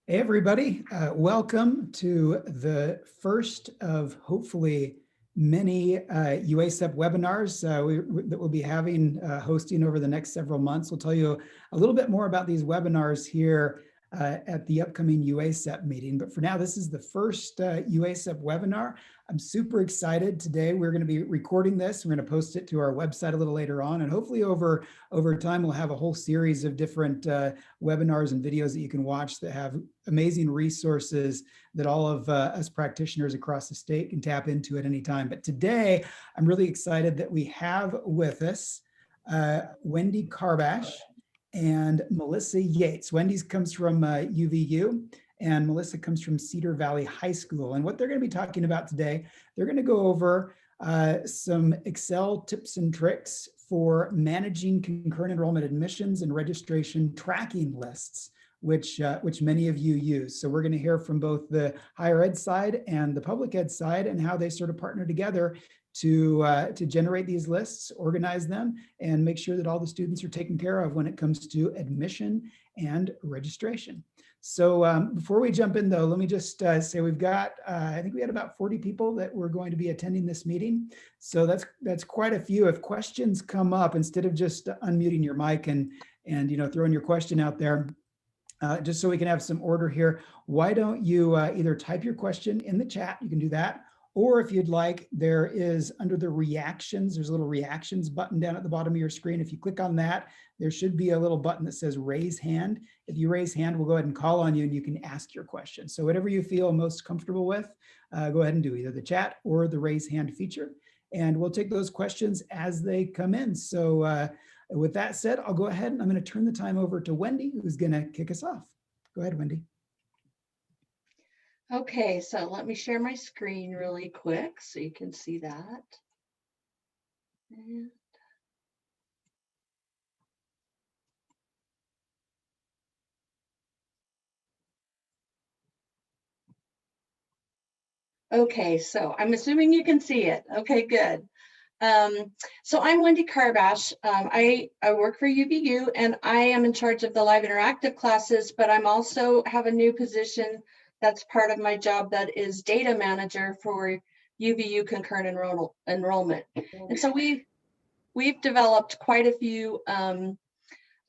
Hey, everybody. Welcome to the first of hopefully many UASEP webinars that we'll be hosting over the next several months. We'll tell you a little bit more about these webinars here at the upcoming UASEP meeting. But for now, this is the first UASEP webinar. I'm super excited. Today, we're going to be recording this. We're going to post it to our website a little later on. And hopefully over time, we'll have a whole series of different webinars and videos that you can watch that have amazing resources that all of us practitioners across the state can tap into at any time. But today, I'm really excited that we have with us Wendi Karbakhsh and Melissa Yates. Wendy's comes from UVU and Melissa comes from Cedar Valley High School. And what they're going to be talking about today, they're going to go over some Excel tips and tricks for managing concurrent enrollment admissions and registration tracking lists, which many of you use. So we're going to hear from both the higher ed side and the public ed side and how they sort of partner together to generate these lists, organize them, and make sure that all the students are taken care of when it comes to admission and registration. So before we jump in, though, let me just say we've got, I think we had about 40 people that were going to be attending this meeting. So that's quite a few. If questions come up, instead of just unmuting your mic and throwing your question out there, just so we can have some order here, why don't you either type your question in the chat, you can do that, or if you'd like, there is under the reactions, there's a little reactions button down at the bottom of your screen. If you click on that, there should be a little button that says raise hand. If you raise hand, we'll go ahead and call on you and you can ask your question. So whatever you feel most comfortable with, go ahead and do either the chat or the raise hand feature. And we'll take those questions as they come in. So with that said, I'll go ahead and I'm going to turn the time over to Wendi, who's going to kick us off. Go ahead, Wendi. Okay, so let me share my screen really quick so you can see that. Okay, so I'm assuming you can see it. Okay, good. So I'm Wendi Karbakhsh. I work for UVU and I am in charge of the live interactive classes, but I'm also have a new position that's part of my job that is data manager for UVU concurrent enrollment. And so we've developed quite a few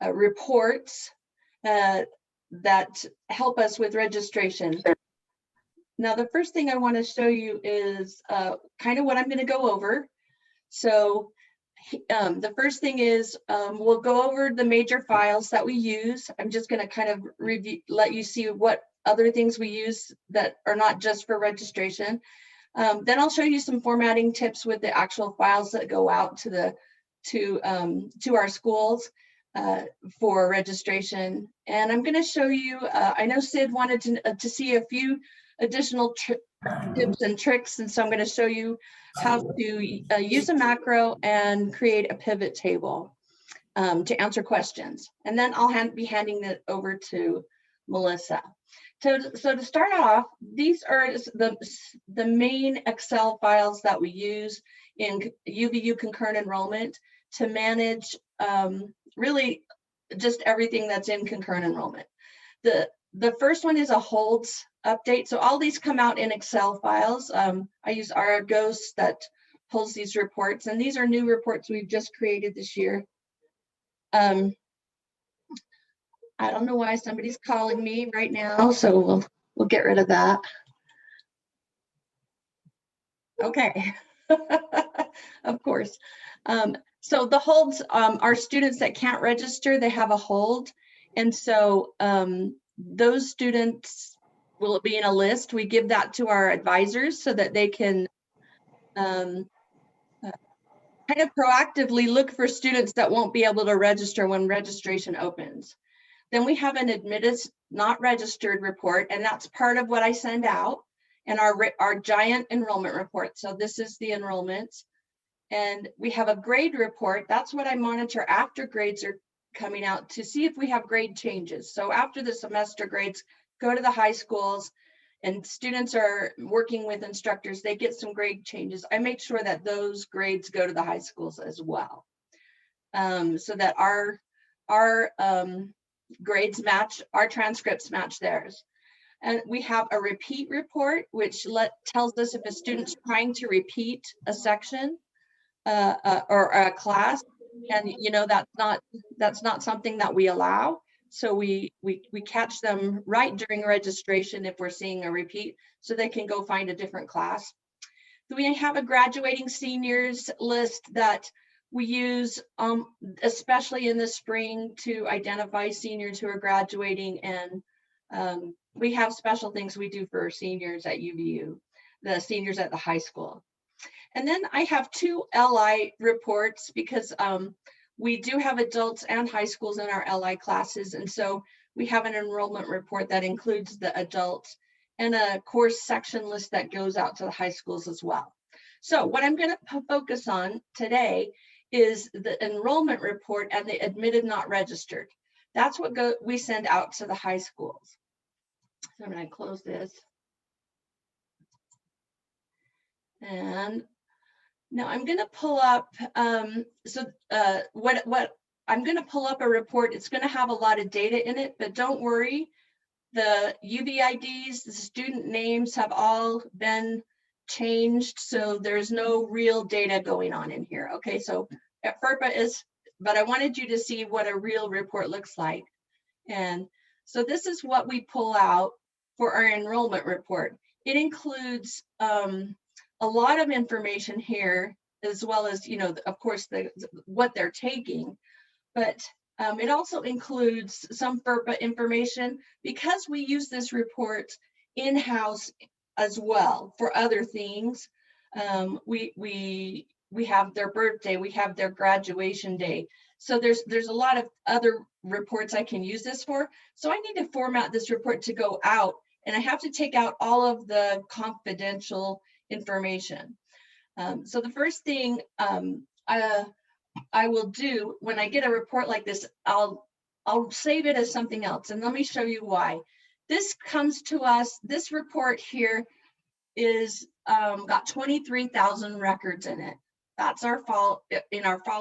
reports that help us with registration. Now, the first thing I want to show you is kind of what I'm going to go over. So the first thing is we'll go over the major files that we use. I'm just going to kind of let you see what other things we use that are not just for registration. Then I'll show you some formatting tips with the actual files that go out to our schools for registration. And I'm going to show you, I know Sid wanted to see a few additional tips and tricks, and so I'm going to show you how to use a macro and create a pivot table to answer questions. And then I'll be handing it over to Melissa. So to start off, these are the main Excel files that we use in UVU concurrent enrollment to manage really just everything that's in concurrent enrollment. The first one is a holds update. So all these come out in Excel files. I use Argos that pulls these reports, and these are new reports we've just created this year. I don't know why somebody's calling me right now, so we'll get rid of that. Okay, of course. So the holds are students that can't register, they have a hold. And so those students will be in a list. We give that to our advisors so that they can kind of proactively look for students that won't be able to register when registration opens. Then we have an admitted not registered report, and that's part of what I send out in our giant enrollment report. So this is the enrollments. And we have a grade report. That's what I monitor after grades are coming out to see if we have grade changes. So after the semester grades go to the high schools and students are working with instructors, they get some grade changes. I make sure that those grades go to the high schools as well, so that our grades match, our transcripts match theirs. And we have a repeat report, which tells us if a student's trying to repeat a section or a class. And that's not something that we allow. So we catch them right during registration if we're seeing a repeat, so they can go find a different class. We have a graduating seniors list that we use, especially in the spring, to identify seniors who are graduating. And we have special things we do for seniors at UVU, the seniors at the high school. And then I have 2 LI reports because we do have adults and high schools in our LI classes. And so we have an enrollment report that includes the adults and a course section list that goes out to the high schools as well. So what I'm going to focus on today is the enrollment report and the admitted not registered. That's what we send out to the high schools. So I'm going to close this. And now I'm going to pull up, what I'm going to pull up a report. It's going to have a lot of data in it, but don't worry. The UVIDs, the student names have all been changed, so there's no real data going on in here. Okay, so FERPA is, but I wanted you to see what a real report looks like. And so this is what we pull out for our enrollment report. It includes a lot of information here, as well as, of course, what they're taking, but it also includes some FERPA information because we use this report in-house as well for other things. We have their birthday, we have their graduation day. So there's a lot of other reports I can use this for. So I need to format this report to go out, and I have to take out all of the confidential information. So the first thing I will do when I get a report like this, I'll save it as something else. And let me show you why. This comes to us, this report here is got 23,000 records in it. That's our fall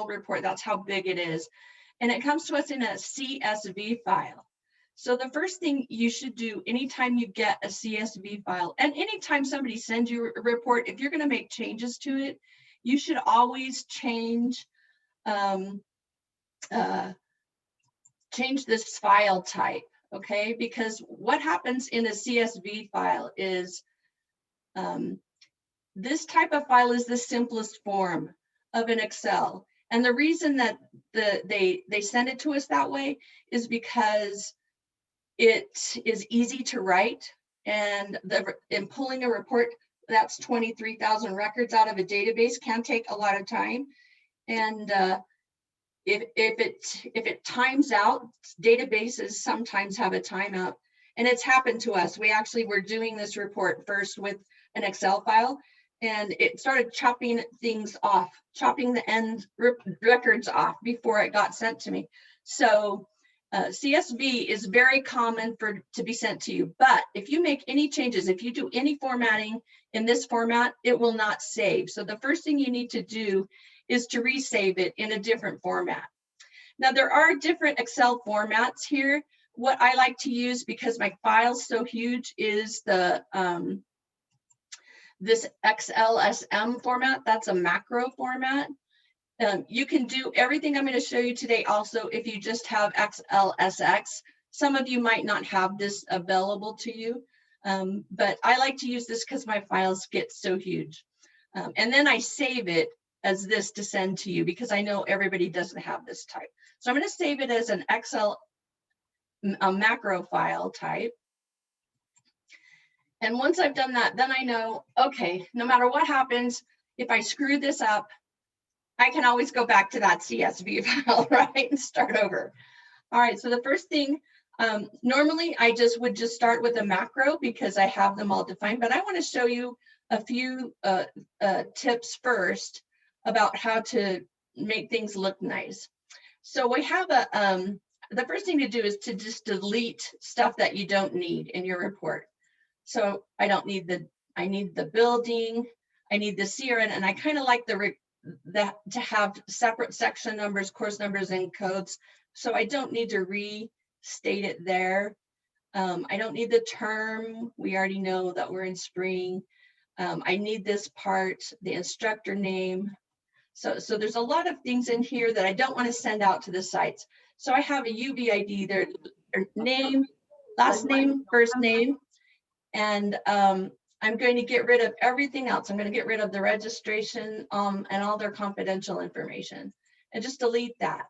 report. That's how big it is. And it comes to us in a CSV file. So the first thing you should do anytime you get a CSV file, and anytime somebody sends you a report, if you're going to make changes to it, you should always change this file type, okay? Because what happens in a CSV file is this type of file is the simplest form of an Excel. And the reason that they send it to us that way is because it is easy to write, and in pulling a report that's 23,000 records out of a database can take a lot of time. And if it times out, databases sometimes have a timeout, and it's happened to us. We actually were doing this report first with an Excel file, and it started chopping things off, chopping the end records off before it got sent to me. So CSV is very common to be sent to you, but if you make any changes, if you do any formatting in this format, it will not save. So the first thing you need to do is to resave it in a different format. Now there are different Excel formats here. What I like to use, because my file's so huge, is the this XLSM format. That's a macro format. You can do everything I'm going to show you today also if you just have XLSX. Some of you might not have this available to you, but I like to use this because my files get so huge. And then I save it as this to send to you because I know everybody doesn't have this type. So I'm going to save it as an a macro file type. And once I've done that, then I know, okay, no matter what happens, if I screw this up, I can always go back to that CSV file, right, and start over. All right, so the first thing, normally I would just start with a macro because I have them all defined, but I want to show you a few tips first about how to make things look nice. So we have the first thing to do is to just delete stuff that you don't need in your report. So I don't need I need the building, I need the CRN, and I kind of like to have separate section numbers, course numbers, and codes. So I don't need to restate it there. I don't need the term. We already know that we're in spring. I need this part, the instructor name. So there's a lot of things in here that I don't want to send out to the sites. So I have a UVID, their name, last name, first name, and I'm going to get rid of everything else. I'm going to get rid of the registration and all their confidential information and just delete that.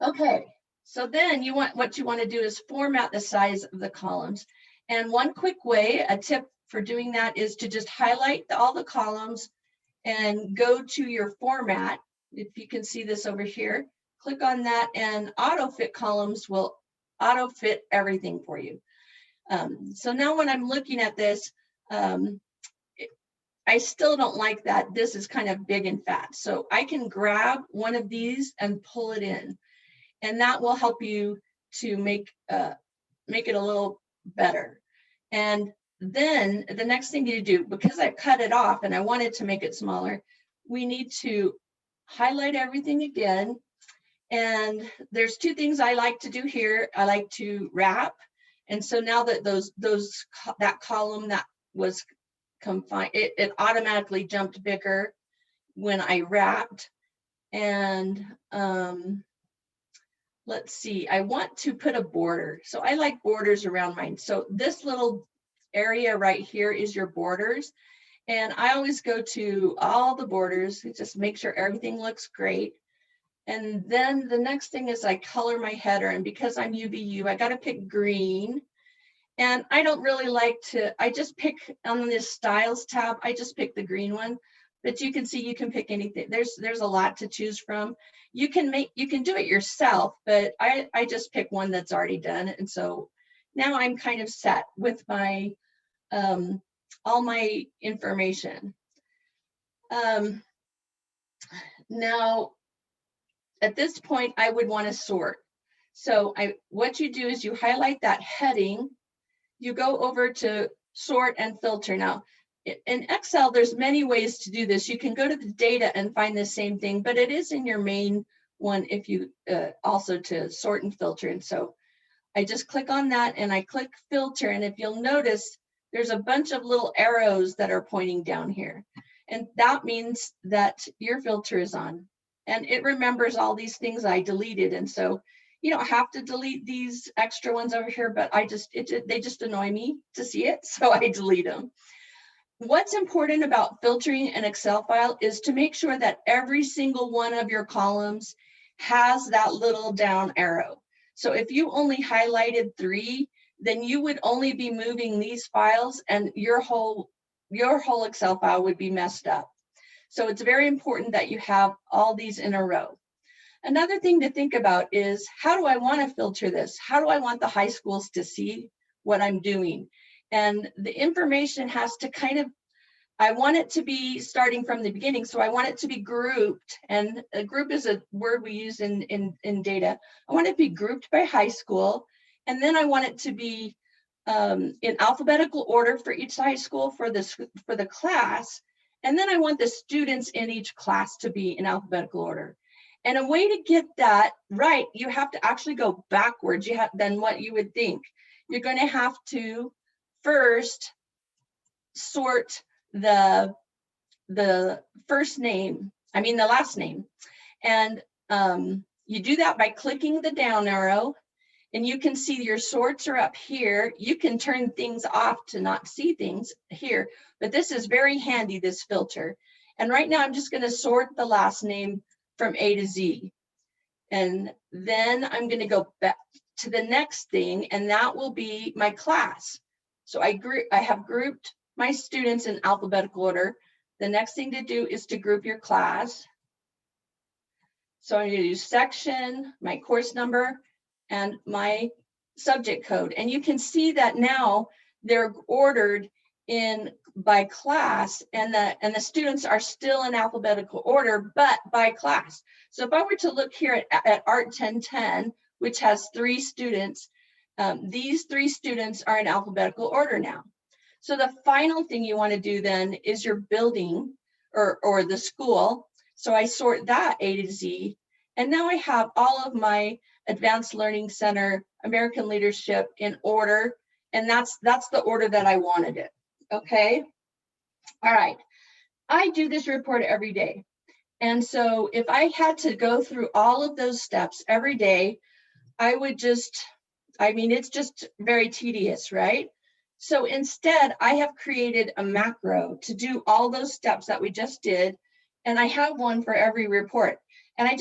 Okay, so then what you want to do is format the size of the columns. And one quick way, a tip for doing that is to just highlight all the columns and go to your format. If you can see this over here, click on that and auto fit columns will auto fit everything for you. So now when I'm looking at this, I still don't like that this is kind of big and fat. So I can grab one of these and pull it in, and that will help you to make it a little better. And then the next thing you do, because I cut it off and I wanted to make it smaller, we need to highlight everything again. And there's two things I like to do here. I like to wrap. And so now that that column that was confined, it automatically jumped bigger when I wrapped. And let's see, I want to put a border. So I like borders around mine. So this little area right here is your borders. And I always go to all the borders, just make sure everything looks great. And then the next thing is I color my header. And because I'm UVU, I got to pick green. And I don't really like to, I just pick on this styles tab, I just pick the green one. But you can see you can pick anything. There's a lot to choose from. You can do it yourself, but I just pick one that's already done. And so now I'm kind of set with my all my information. Now, at this point, I would want to sort. So what you do is you highlight that heading, you go over to sort and filter. Now, in Excel, there's many ways to do this. You can go to the data and find the same thing, but it is in your main one if you also to sort and filter. And so I just click on that and I click filter. And if you'll notice, there's a bunch of little arrows that are pointing down here. And that means that your filter is on. And it remembers all these things I deleted. And so you don't have to delete these extra ones over here, but they just annoy me to see it. So I delete them. What's important about filtering an Excel file is to make sure that every single one of your columns has that little down arrow. So if you only highlighted 3, then you would only be moving these files and your whole Excel file would be messed up. So it's very important that you have all these in a row. Another thing to think about is, how do I want to filter this? How do I want the high schools to see what I'm doing? And the information has to I want it to be starting from the beginning. So I want it to be grouped. And a group is a word we use in data. I want it to be grouped by high school. And then I want it to be in alphabetical order for each high school for the class. And then I want the students in each class to be in alphabetical order. And a way to get that right, you have to actually go backwards than what you would think. You're going to have to first sort the last name. And you do that by clicking the down arrow. And you can see your sorts are up here. You can turn things off to not see things here. But this is very handy, this filter. And right now I'm just going to sort the last name from A to Z. And then I'm going to go back to the next thing, and that will be my class. So I have grouped my students in alphabetical order. The next thing to do is to group your class. So I'm going to do section, my course number, and my subject code. And you can see that now they're ordered by class, and the students are still in alphabetical order, but by class. So if I were to look here at Art 1010, which has 3 students, these 3 students are in alphabetical order now. So the final thing you want to do then is your building or the school. So I sort that A to Z, and now I have all of my Advanced Learning Center, American Leadership in order. And that's the order that I wanted it. Okay. All right. I do this report every day. And so if I had to go through all of those steps every day, I would just, it's just very tedious, right? So instead, I have created a macro to do all those steps that we just did. And I have one for every report. And I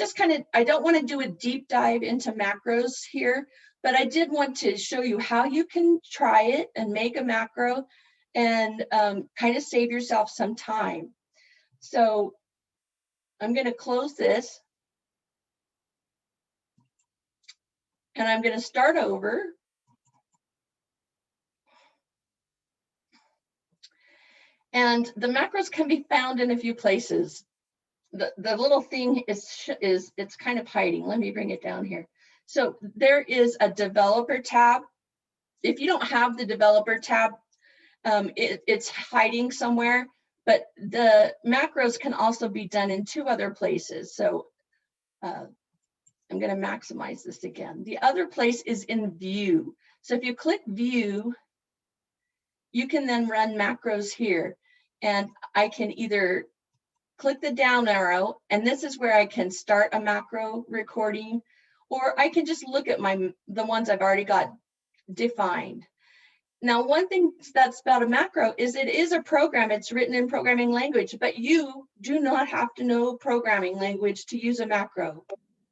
don't want to do a deep dive into macros here, but I did want to show you how you can try it and make a macro and kind of save yourself some time. So I'm going to close this. And I'm going to start over. And the macros can be found in a few places. The little thing is it's kind of hiding. Let me bring it down here. So there is a developer tab. If you don't have the developer tab, it's hiding somewhere, but the macros can also be done in two other places. So I'm going to maximize this again. The other place is in view. So if you click view, you can then run macros here. And I can either click the down arrow, and this is where I can start a macro recording, or I can just look at the ones I've already got defined. Now, one thing that's about a macro is it is a program. It's written in programming language, but you do not have to know programming language to use a macro.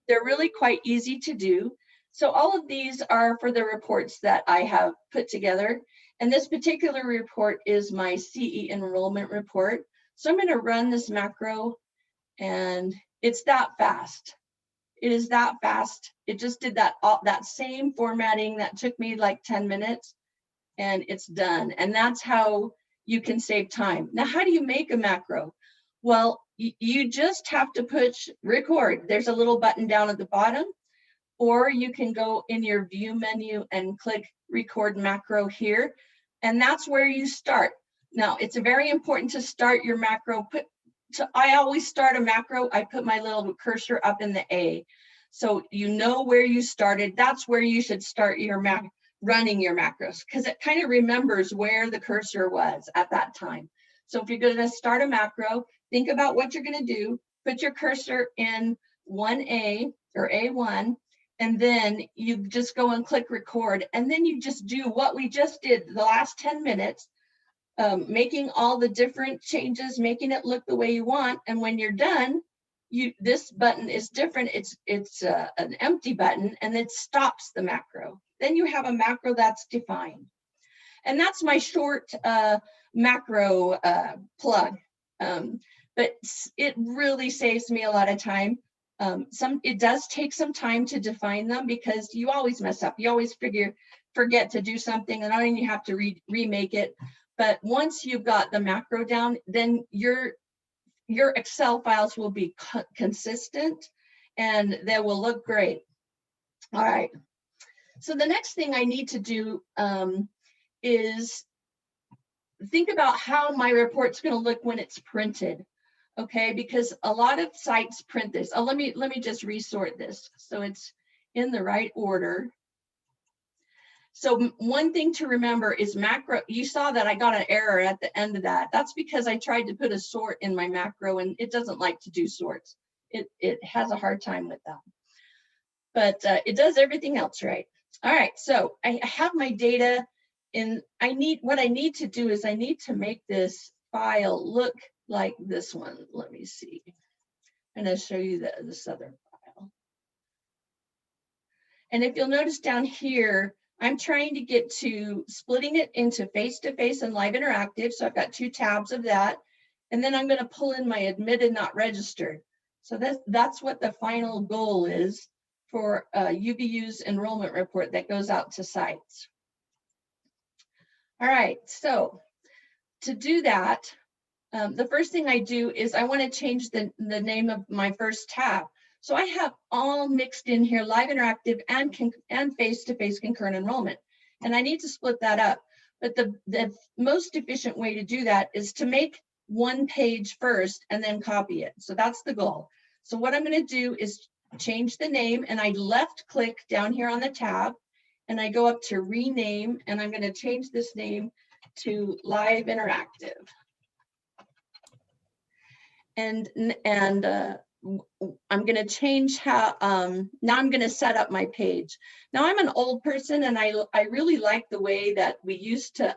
They're really quite easy to do. So all of these are for the reports that I have put together. And this particular report is my CE enrollment report. So I'm going to run this macro, and it's that fast. It is that fast. It just did that same formatting that took me like 10 minutes, and it's done. And that's how you can save time. Now, how do you make a macro? Well, you just have to push record. There's a little button down at the bottom, or you can go in your view menu and click record macro here. And that's where you start. Now, it's very important to start your macro. I always start a macro. I put my little cursor up in the A. So you know where you started. That's where you should start your running your macros, because it kind of remembers where the cursor was at that time. So if you're going to start a macro, think about what you're going to do. Put your cursor in 1A or A1, and then you just go and click record. And then you just do what we just did the last 10 minutes, making all the different changes, making it look the way you want. And when you're done, this button is different. It's an empty button, and it stops the macro. Then you have a macro that's defined. And that's my short macro plug. But it really saves me a lot of time. It does take some time to define them, because you always mess up. You always forget to do something, and then you have to remake it. But once you've got the macro down, then your Excel files will be consistent, and they will look great. All right. So the next thing I need to do is think about how my report's going to look when it's printed. Okay, because a lot of sites print this. Oh, let me just resort this so it's in the right order. So one thing to remember is macro. You saw that I got an error at the end of that. That's because I tried to put a sort in my macro, and it doesn't like to do sorts. It has a hard time with that. But it does everything else right. All right, so I have my data, and what I need to do is I need to make this file look like this one. Let me see. I'm going to show you this other file. And if you'll notice down here, I'm trying to get to splitting it into face-to-face and live interactive. So I've got two tabs of that. And then I'm going to pull in my admitted, not registered. So that's what the final goal is for UVU's enrollment report that goes out to sites. All right, so to do that, the first thing I do is I want to change the name of my first tab. So I have all mixed in here, live interactive and face-to-face concurrent enrollment. And I need to split that up. But the most efficient way to do that is to make one page first and then copy it. So that's the goal. So what I'm going to do is change the name, and I left click down here on the tab, and I go up to rename, and I'm going to change this name to Live Interactive. And I'm going to change how, now I'm going to set up my page. Now I'm an old person, and I really like the way that we used to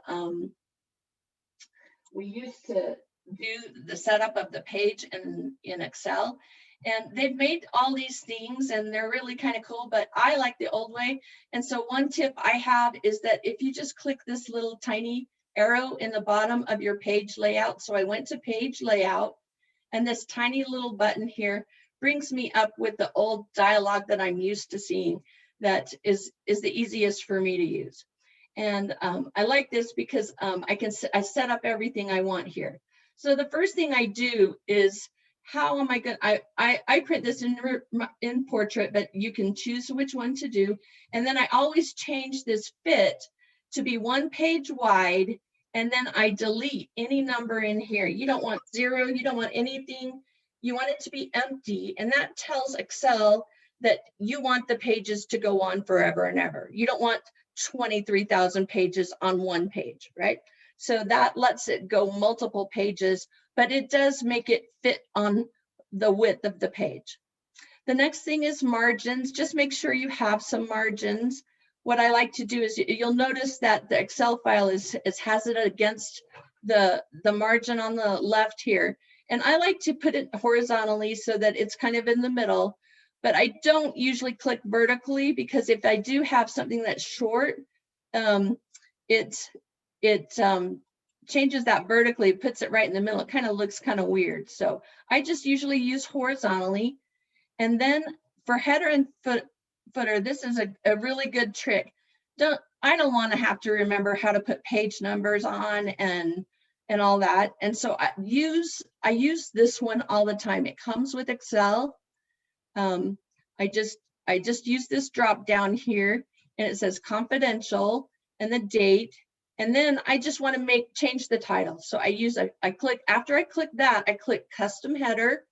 do the setup of the page in Excel. And they've made all these things, and they're really kind of cool, but I like the old way. And so one tip I have is that if you just click this little tiny arrow in the bottom of your page layout. So I went to page layout, and this tiny little button here brings me up with the old dialogue that I'm used to seeing that is the easiest for me to use. And I like this because I set up everything I want here. So the first thing I do is, how am I going to, I print this in portrait, but you can choose which one to do. And then I always change this fit to be 1 page wide. And then I delete any number in here. You don't want 0, you don't want anything. You want it to be empty. And that tells Excel that you want the pages to go on forever and ever. You don't want 23,000 pages on 1 page, right? So that lets it go multiple pages, but it does make it fit on the width of the page. The next thing is margins. Just make sure you have some margins. What I like to do is, you'll notice that the Excel file has it against the margin on the left here. And I like to put it horizontally so that it's kind of in the middle, but I don't usually click vertically, because if I do have something that's short, it changes that vertically, puts it right in the middle. It kind of looks kind of weird. So I just usually use horizontally. And then for header and footer, this is a really good trick. I don't want to have to remember how to put page numbers on and all that. And so I use this one all the time. It comes with Excel. I just use this drop down here, and it says confidential and the date. And then I just want to change the title. So after I click that, I click custom header,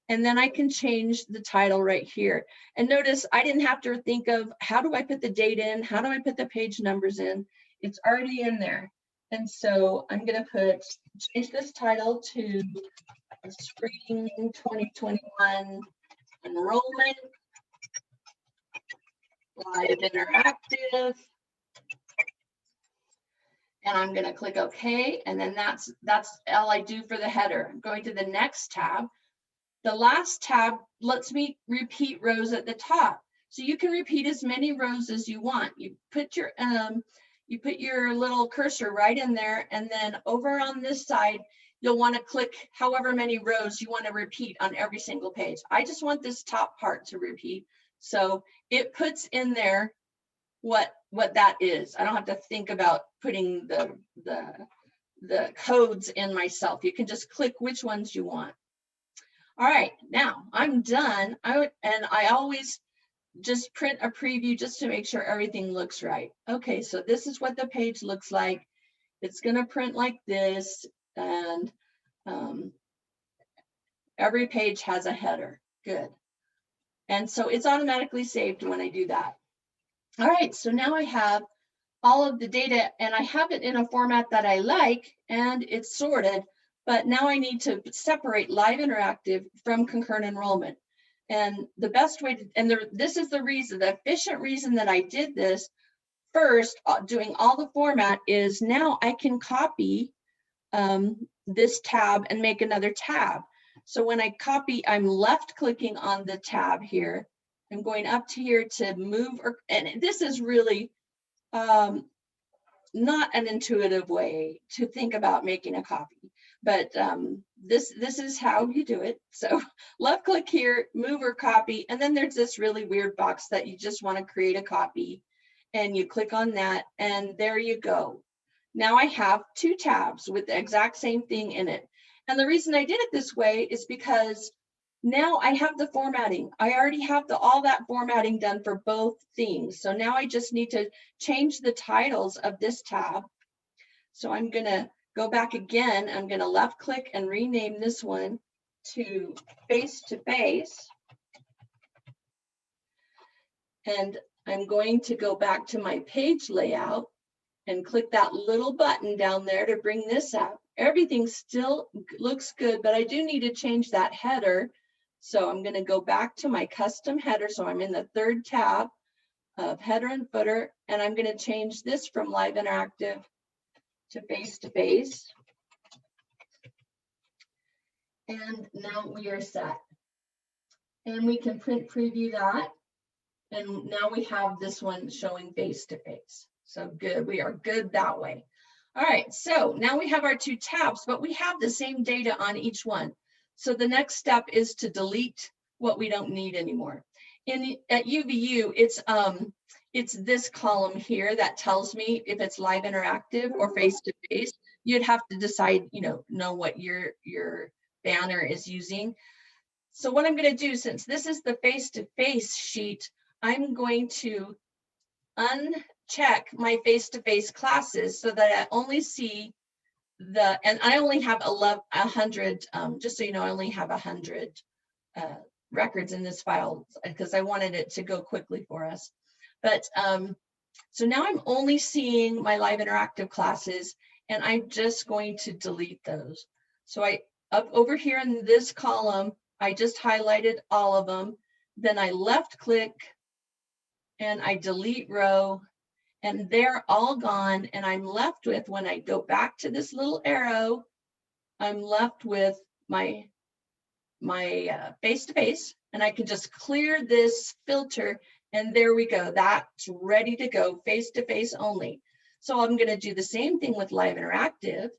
and then I can change the title right here. And notice I didn't have to think of, how do I put the date in? How do I put the page numbers in? It's already in there. And so I'm going to change this title to Spring 2021 Enrollment Live Interactive. And I'm going to click OK. And then that's all I do for the header. I'm going to the next tab. The last tab lets me repeat rows at the top. So you can repeat as many rows as you want. You put your little cursor right in there, and then over on this side, you'll want to click however many rows you want to repeat on every single page. I just want this top part to repeat. So it puts in there what that is. I don't have to think about putting the codes in myself. You can just click which ones you want. All right, now I'm done. I always just print a preview just to make sure everything looks right. Okay, so this is what the page looks like. It's going to print like this, and every page has a header. Good. And so it's automatically saved when I do that. All right, so now I have all of the data, and I have it in a format that I like, and it's sorted. But now I need to separate live interactive from concurrent enrollment. And the best way this is the efficient reason that I did this first, doing all the format, is now I can copy this tab and make another tab. So when I copy, I'm left clicking on the tab here. I'm going up to here to move, and this is really not an intuitive way to think about making a copy. But this is how you do it. So left click here, move or copy, and then there's this really weird box that you just want to create a copy, and you click on that, and there you go. Now I have 2 tabs with the exact same thing in it. And the reason I did it this way is because now I have the formatting. I already have all that formatting done for both things. So now I just need to change the titles of this tab. So I'm going to go back again. I'm going to left click and rename this one to face to face. And I'm going to go back to my page layout and click that little button down there to bring this up. Everything still looks good, but I do need to change that header. So I'm going to go back to my custom header. So I'm in the third tab of header and footer, and I'm going to change this from live interactive to face-to-face. And now we are set. And we can print preview that. And now we have this one showing face-to-face. So good, we are good that way. All right, so now we have our two tabs, but we have the same data on each one. So the next step is to delete what we don't need anymore. At UVU, it's this column here that tells me if it's live interactive or face-to-face. You'd have to decide, know what your banner is using. So what I'm going to do, since this is the face-to-face sheet, I'm going to uncheck my face-to-face classes so that I only see and I only have 100, just so you know, I only have 100 records in this file because I wanted it to go quickly for us. But so now I'm only seeing my live interactive classes, and I'm just going to delete those. So up over here in this column, I just highlighted all of them. Then I left click and I delete row, and they're all gone. And I'm left with, when I go back to this little arrow, I'm left with my face-to-face, and I can just clear this filter, and there we go. That's ready to go, face-to-face only. So I'm going to do the same thing with live interactive.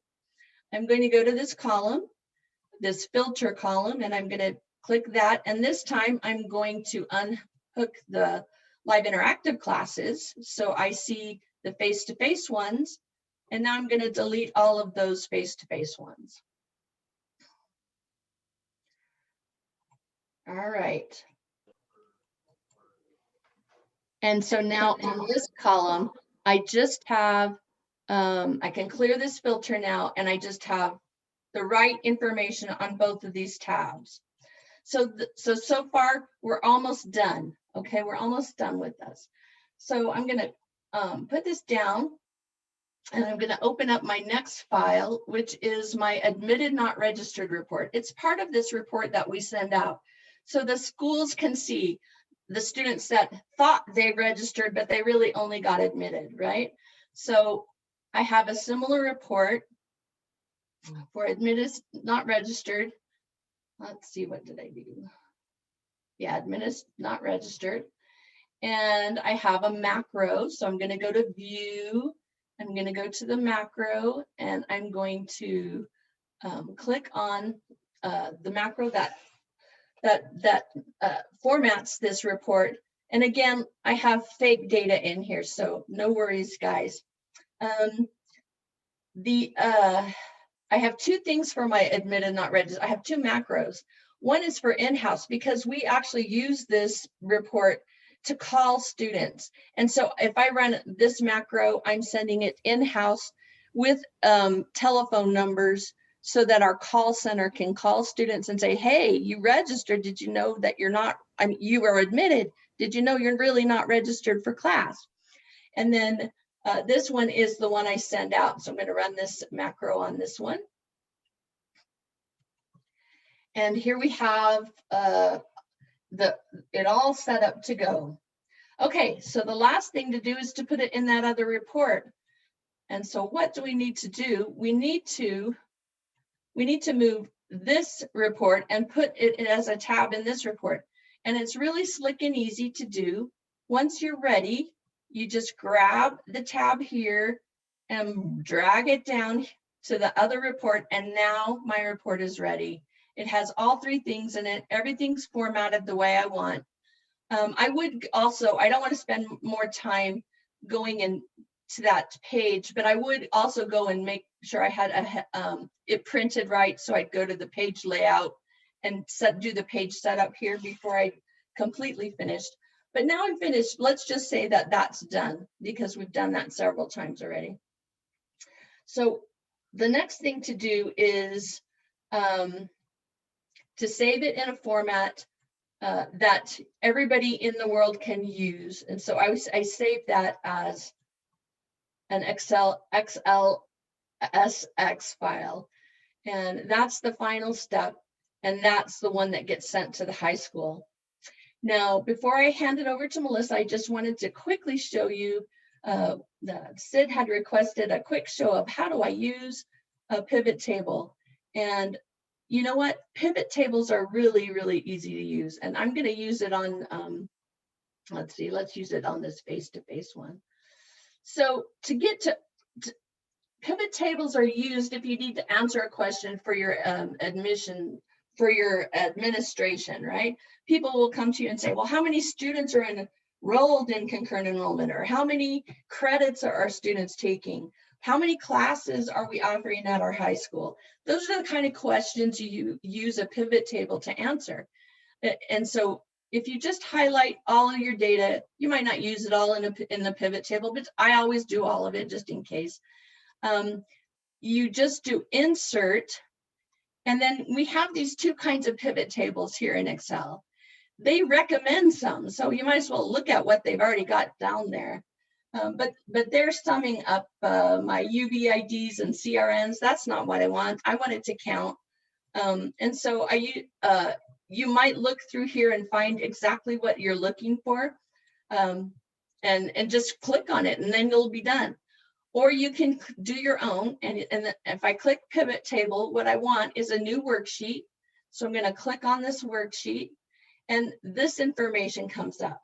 I'm going to go to this column, this filter column, and I'm going to click that. And this time I'm going to unhook the live interactive classes. So I see the face-to-face ones, and now I'm going to delete all of those face-to-face ones. All right. And so now in this column, I just have, I can clear this filter now, and I just have the right information on both of these tabs. So far, we're almost done. Okay, we're almost done with this. So I'm going to put this down, and I'm going to open up my next file, which is my admitted not registered report. It's part of this report that we send out. So the schools can see the students that thought they registered, but they really only got admitted, right? So I have a similar report for admitted not registered. Let's see, what did I do? Yeah, admitted not registered. And I have a macro. So I'm going to go to view. I'm going to go to the macro, and I'm going to click on the macro that formats this report. And again, I have fake data in here, so no worries, guys. I have two things for my admitted not registered. I have two macros. One is for in-house, because we actually use this report to call students. And so if I run this macro, I'm sending it in-house with telephone numbers so that our call center can call students and say, hey, you registered. Did you know that you're not, you were admitted. Did you know you're really not registered for class? And then this one is the one I send out. So I'm going to run this macro on this one. And here we have it all set up to go. Okay, so the last thing to do is to put it in that other report. And so what do we need to do? We need to move this report and put it as a tab in this report. And it's really slick and easy to do. Once you're ready, you just grab the tab here and drag it down to the other report. And now my report is ready. It has all three things in it. Everything's formatted the way I want. I would also, I don't want to spend more time going into that page, but I would also go and make sure I had it printed right. So I'd go to the page layout and do the page setup here before I completely finished. But now I'm finished. Let's just say that that's done, because we've done that several times already. So the next thing to do is to save it in a format that everybody in the world can use. And so I saved that as an XLSX file. And that's the final step. And that's the one that gets sent to the high school. Now, before I hand it over to Melissa, I just wanted to quickly show you, Sid had requested a quick show of how do I use a pivot table. And you know what? Pivot tables are really, really easy to use. And I'm going to use it on, let's use it on this face-to-face one. So to get to pivot tables are used if you need to answer a question for your for your administration, right? People will come to you and say, well, how many students are enrolled in concurrent enrollment? Or how many credits are our students taking? How many classes are we offering at our high school? Those are the kind of questions you use a pivot table to answer. And so if you just highlight all of your data, you might not use it all in the pivot table, but I always do all of it just in case. You just do insert, and then we have these two kinds of pivot tables here in Excel. They recommend some, so you might as well look at what they've already got down there. But they're summing up my UVIDs and CRNs. That's not what I want. I want it to count. And so you might look through here and find exactly what you're looking for, and just click on it, and then you'll be done. Or you can do your own. And if I click pivot table, what I want is a new worksheet. So I'm going to click on this worksheet, and this information comes up.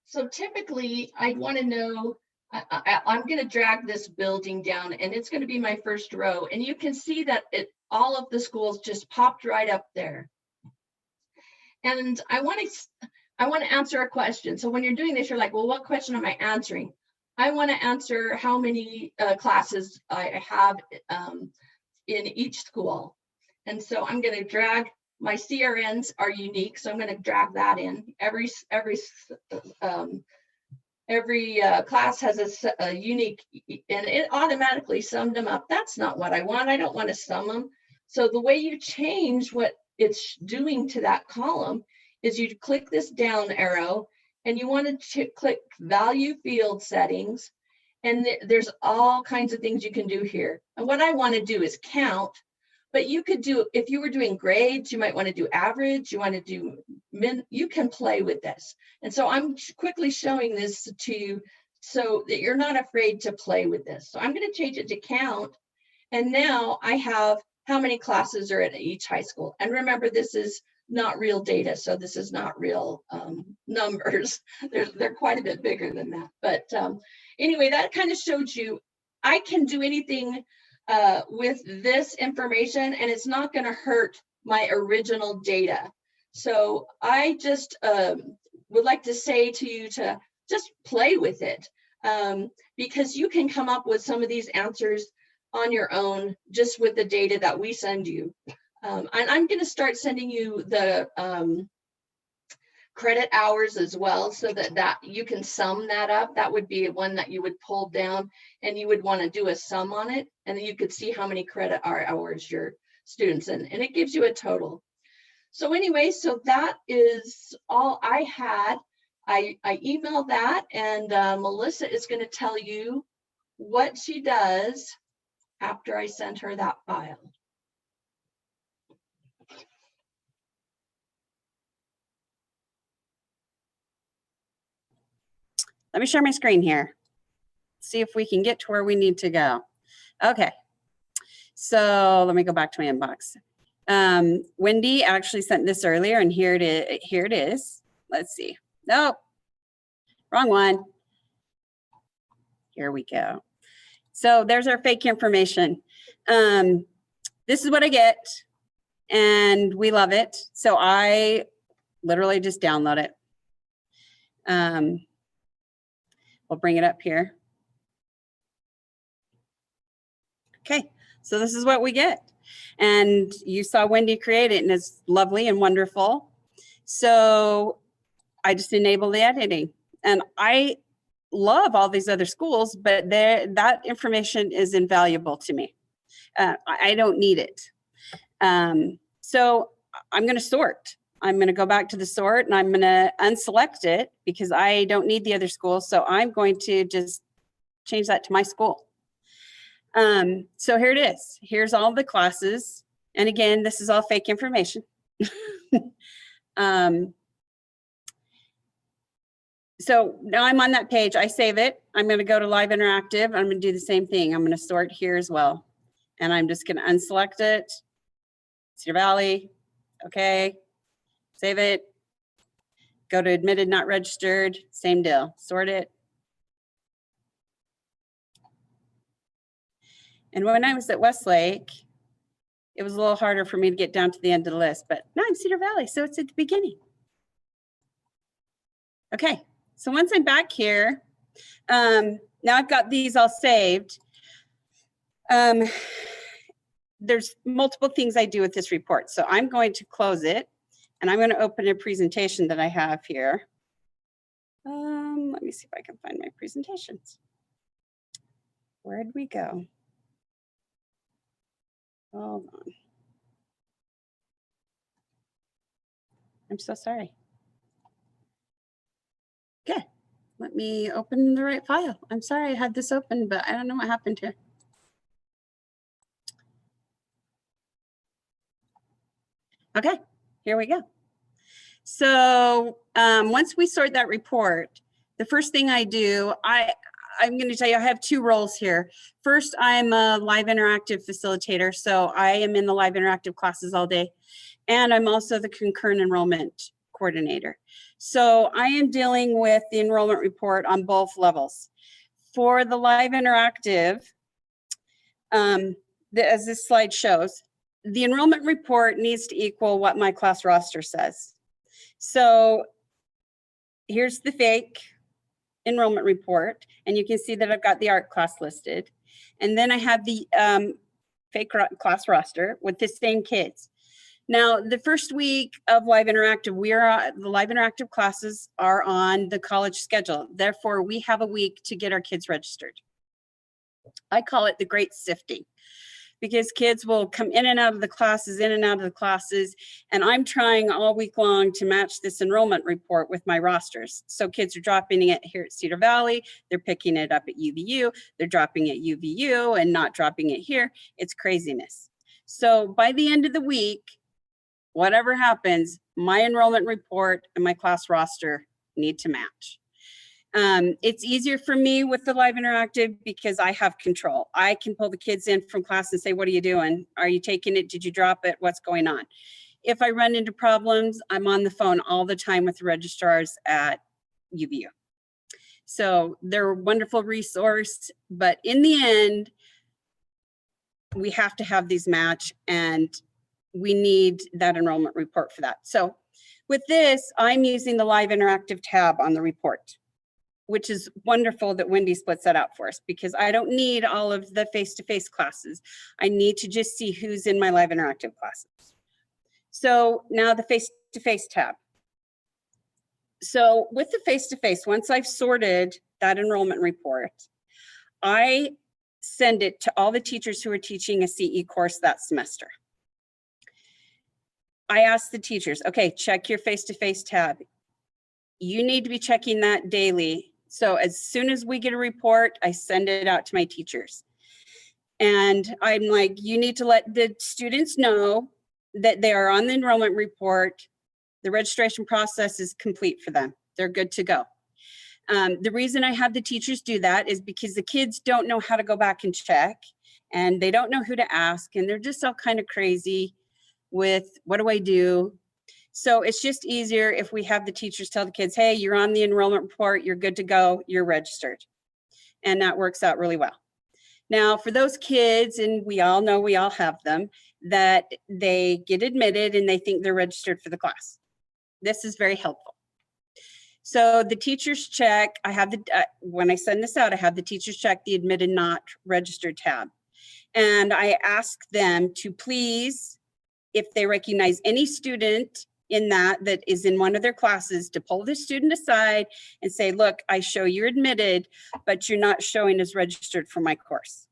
So typically I'd want to know, I'm going to drag this building down, and it's going to be my first row. And you can see that all of the schools just popped right up there. And I want to answer a question. So when you're doing this, you're like, well, what question am I answering? I want to answer how many classes I have in each school. And so I'm going to drag, my CRNs are unique, so I'm going to drag that in. Every class has a unique, and it automatically summed them up. That's not what I want. I don't want to sum them. So the way you change what it's doing to that column is you click this down arrow, and you want to click value field settings. And there's all kinds of things you can do here. And what I want to do is count, but you could do, if you were doing grades, you might want to do average, you want to do you can play with this. And so I'm quickly showing this to you so that you're not afraid to play with this. So I'm going to change it to count. And now I have how many classes are at each high school. And remember, this is not real data, so this is not real numbers. They're quite a bit bigger than that. But anyway, that kind of showed you I can do anything with this information, and it's not going to hurt my original data. So I just would like to say to you to just play with it, because you can come up with some of these answers on your own just with the data that we send you. And I'm going to start sending you the credit hours as well, so that you can sum that up. That would be one that you would pull down, and you would want to do a sum on it, and then you could see how many credit hours your students, and it gives you a total. So anyway, so that is all I had. I emailed that, and Melissa is going to tell you what she does after I send her that file. Let me share my screen here. See if we can get to where we need to go. Okay, so let me go back to my inbox. Wendi actually sent this earlier, and here it is. Let's see. Nope, wrong one. Here we go. So there's our fake information. This is what I get, and we love it. So I literally just download it. We'll bring it up here. Okay, so this is what we get. And you saw Wendi create it, and it's lovely and wonderful. So I just enable the editing. And I love all these other schools, but that information is invaluable to me. I don't need it. So I'm going to sort. I'm going to go back to the sort and I'm going to unselect it because I don't need the other school. So I'm going to just change that to my school. So here it is. Here's all the classes. And again, this is all fake information. So now I'm on that page. I save it. I'm going to go to Live Interactive. I'm going to do the same thing. I'm going to sort here as well. And I'm just going to unselect it. Cedar Valley. Okay. Save it. Go to admitted, not registered. Same deal. Sort it. And when I was at Westlake, it was a little harder for me to get down to the end of the list, but now I'm Cedar Valley, so it's at the beginning. Okay, so once I'm back here, now I've got these all saved. There's multiple things I do with this report. So I'm going to close it and I'm going to open a presentation that I have here. Let me see if I can find my presentations. Where'd we go? Hold on. I'm so sorry. Okay, let me open the right file. I'm sorry I had this open, but I don't know what happened here. Okay, here we go. So once we sort that report, the first thing I do, I'm going to tell you, I have two roles here. First, I'm a live interactive facilitator. So I am in the live interactive classes all day. And I'm also the concurrent enrollment coordinator. So I am dealing with the enrollment report on both levels. For the live interactive, as this slide shows, the enrollment report needs to equal what my class roster says. So here's the fake enrollment report, and you can see that I've got the art class listed. And then I have the fake class roster with the same kids. Now, the first week of Live Interactive, the Live Interactive classes are on the college schedule. Therefore, we have a week to get our kids registered. I call it the great sifting, because kids will come in and out of the classes, and I'm trying all week long to match this enrollment report with my rosters. So kids are dropping it here at Cedar Valley, they're picking it up at UVU, they're dropping it at UVU and not dropping it here. It's craziness. So by the end of the week, whatever happens, my enrollment report and my class roster need to match. It's easier for me with the Live Interactive because I have control. I can pull the kids in from class and say, what are you doing? Are you taking it? Did you drop it? What's going on? If I run into problems, I'm on the phone all the time with the registrars at UVU. So they're a wonderful resource, but in the end, we have to have these match, and we need that enrollment report for that. So with this, I'm using the Live Interactive tab on the report, which is wonderful that Wendi splits that out for us, because I don't need all of the face-to-face classes. I need to just see who's in my Live Interactive classes. So now the face-to-face tab. So with the face-to-face, once I've sorted that enrollment report, I send it to all the teachers who are teaching a CE course that semester. I ask the teachers, okay, check your face-to-face tab. You need to be checking that daily. So as soon as we get a report, I send it out to my teachers. And I'm like, you need to let the students know that they are on the enrollment report. The registration process is complete for them. They're good to go. The reason I have the teachers do that is because the kids don't know how to go back and check, and they don't know who to ask, and they're just all kind of crazy with, what do I do? So it's just easier if we have the teachers tell the kids, hey, you're on the enrollment report, you're good to go, you're registered. And that works out really well. Now, for those kids, and we all know we all have them, that they get admitted and they think they're registered for the class. This is very helpful. So the teachers check, I have the, when I send this out, I have the teachers check the admitted not registered tab. And I ask them to please, if they recognize any student in that is in one of their classes, to pull the student aside and say, look, I show you're admitted, but you're not showing as registered for my course.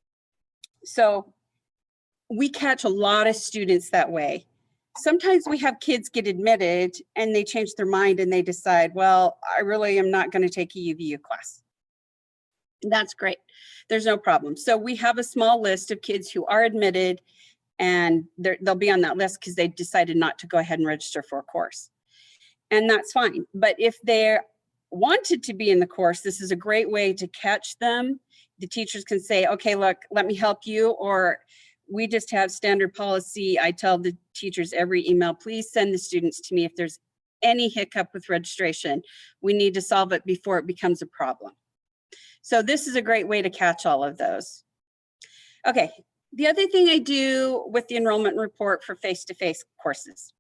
So we catch a lot of students that way. sometimes we have kids get admitted and they change their mind and they decide, well, I really am not going to take a UVU class. That's great. There's no problem. So we have a small list of kids who are admitted, and they'll be on that list because they decided not to go ahead and register for a course. And that's fine. But if they wanted to be in the course, this is a great way to catch them. The teachers can say, okay, look, let me help you. Or we just have standard policy. I tell the teachers every email, please send the students to me if there's any hiccup with registration. We need to solve it before it becomes a problem. So this is a great way to catch all of those. Okay, the other thing I do with the enrollment report for face-to-face courses,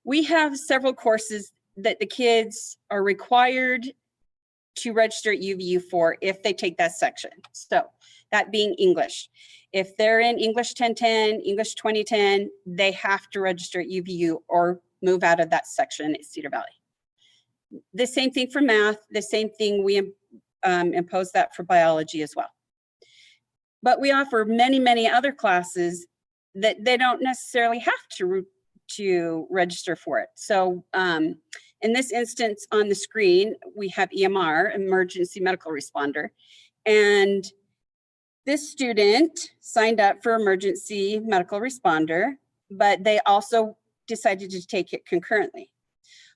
we have several courses that the kids are required to register at UVU for if they take that section. So that being English. If they're in English 1010, English 2010, they have to register at UVU or move out of that section at Cedar Valley. The same thing for math, the same thing we impose that for biology as well. But we offer many, many other classes that they don't necessarily have to register for it. So in this instance on the screen, we have EMR, Emergency Medical Responder, and this student signed up for Emergency Medical Responder, but they also decided to take it concurrently.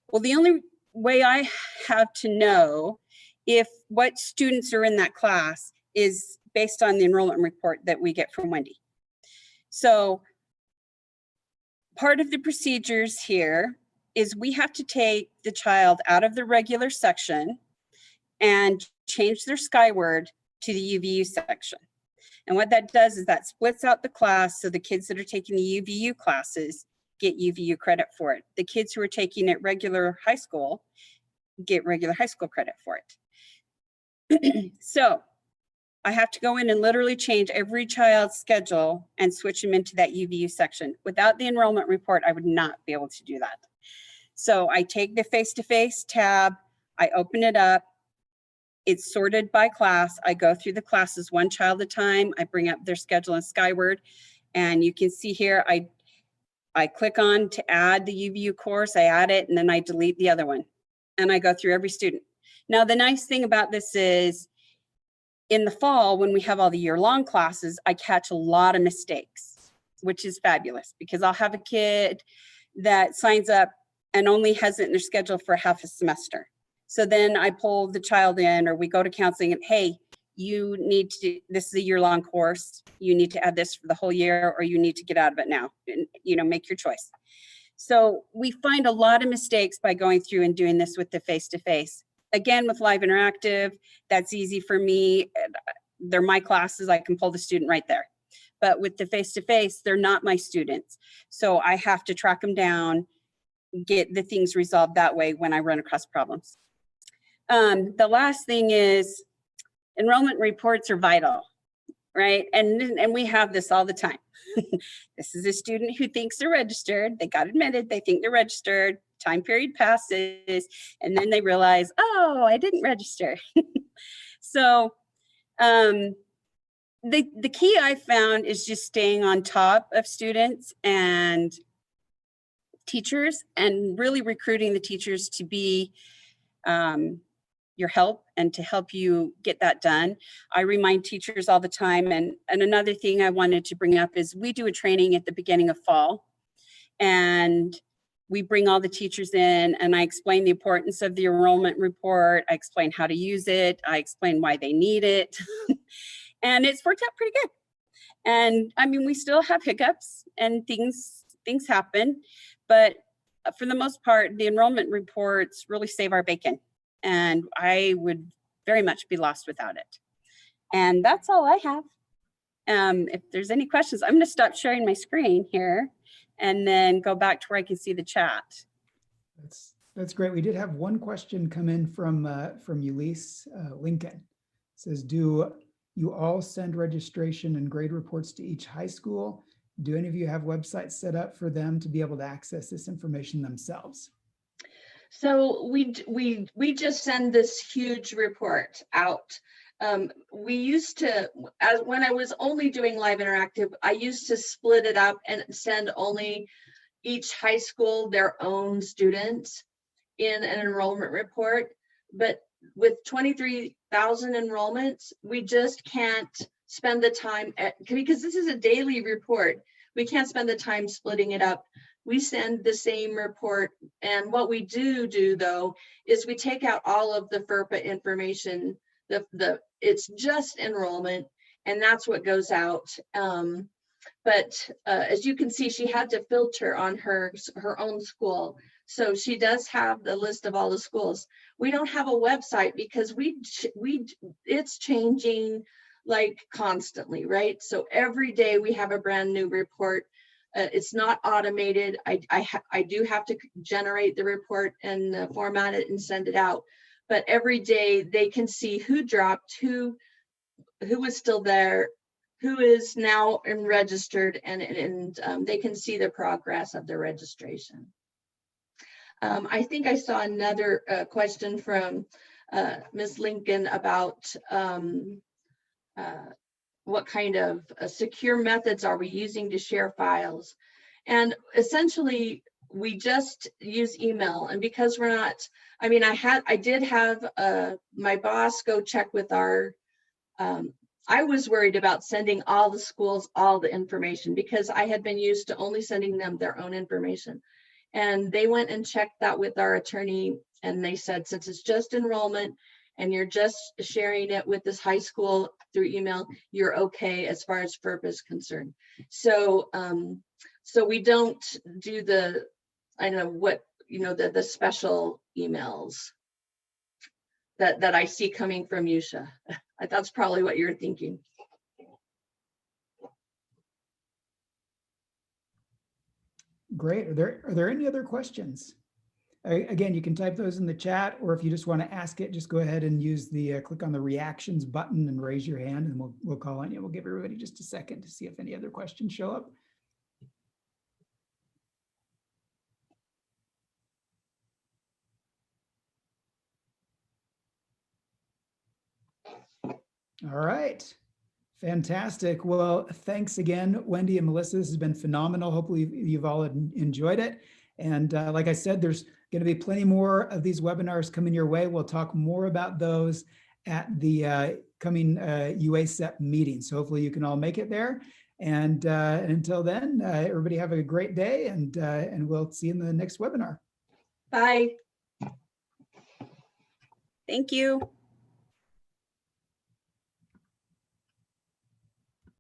Well, the only way I have to know if what students are in that class is based on the enrollment report that we get from Wendi. So part of the procedures here is we have to take the child out of the regular section and change their Skyward to the UVU section. And what that does is that splits out the class, so the kids that are taking the UVU classes get UVU credit for it. The kids who are taking it regular high school get regular high school credit for it. So I have to go in and literally change every child's schedule and switch them into that UVU section. Without the enrollment report, I would not be able to do that. So I take the face-to-face tab, I open it up, it's sorted by class. I go through the classes one child at a time. I bring up their schedule in Skyward, and you can see here, I click on to add the UVU course, I add it, and then I delete the other one. And I go through every student. Now, the nice thing about this is in the fall, when we have all the year-long classes, I catch a lot of mistakes, which is fabulous because I'll have a kid that signs up and only has it in their schedule for half a semester. So then I pull the child in, or we go to counseling and, hey, you need to, this is a year-long course. You need to add this for the whole year, or you need to get out of it now. And, you know, make your choice. So we find a lot of mistakes by going through and doing this with the face-to-face. Again, with Live Interactive, that's easy for me. They're my classes. I can pull the student right there. But with the face-to-face, they're not my students. So I have to track them down, get the things resolved that way when I run across problems. The last thing is enrollment reports are vital, right? And we have this all the time. This is a student who thinks they're registered. They got admitted. They think they're registered. Time period passes, and then they realize, oh, I didn't register. So the key I found is just staying on top of students and teachers, and really recruiting the teachers to be your help and to help you get that done. I remind teachers all the time. And another thing I wanted to bring up is we do a training at the beginning of fall, and we bring all the teachers in, and I explain the importance of the enrollment report. I explain how to use it. I explain why they need it. And it's worked out pretty good. And I mean, we still have hiccups and things happen, but for the most part, the enrollment reports really save our bacon. And I would very much be lost without it. And that's all I have. If there's any questions, I'm going to stop sharing my screen here and then go back to where I can see the chat. That's great. We did have one question come in from Ulysses Lincoln. It says, do you all send registration and grade reports to each high school? Do any of you have websites set up for them to be able to access this information themselves? So we just send this huge report out. We used to, when I was only doing Live Interactive, I used to split it up and send only each high school their own students in an enrollment report, but with 23,000 enrollments, we just can't spend the time because this is a daily report. We can't spend the time splitting it up. We send the same report, and what we do though is we take out all of the FERPA information. It's just enrollment, and that's what goes out. But as you can see, she had to filter on her own school. So she does have the list of all the schools. We don't have a website because it's changing like constantly, right? So every day we have a brand new report. It's not automated. I do have to generate the report and format it and send it out. But every day they can see who dropped, who was still there, who is now registered, and they can see the progress of their registration. I think I saw another question from Ms. Lincoln about what kind of secure methods are we using to share files? And essentially, we just use email. And because we're not, I mean, I did have my boss go check with our, I was worried about sending all the schools all the information because I had been used to only sending them their own information. And they went and checked that with our attorney, and they said, since it's just enrollment and you're just sharing it with this high school through email, you're okay as far as FERPA is concerned. So so we don't do the, I know what, the special emails that I see coming from Yusha. That's probably what you're thinking. Great. Are there any other questions? Again, you can type those in the chat, or if you just want to ask it, just go ahead and use the click on the reactions button and raise your hand, and we'll call on you. We'll give everybody just a second to see if any other questions show up. All right. Fantastic. Well, thanks again, Wendi and Melissa. This has been phenomenal. Hopefully you've all enjoyed it. And like I said, there's going to be plenty more of these webinars coming your way. We'll talk more about those at the coming UASEP meeting. So hopefully you can all make it there. And until then, everybody have a great day, and we'll see you in the next webinar. Bye. Thank you.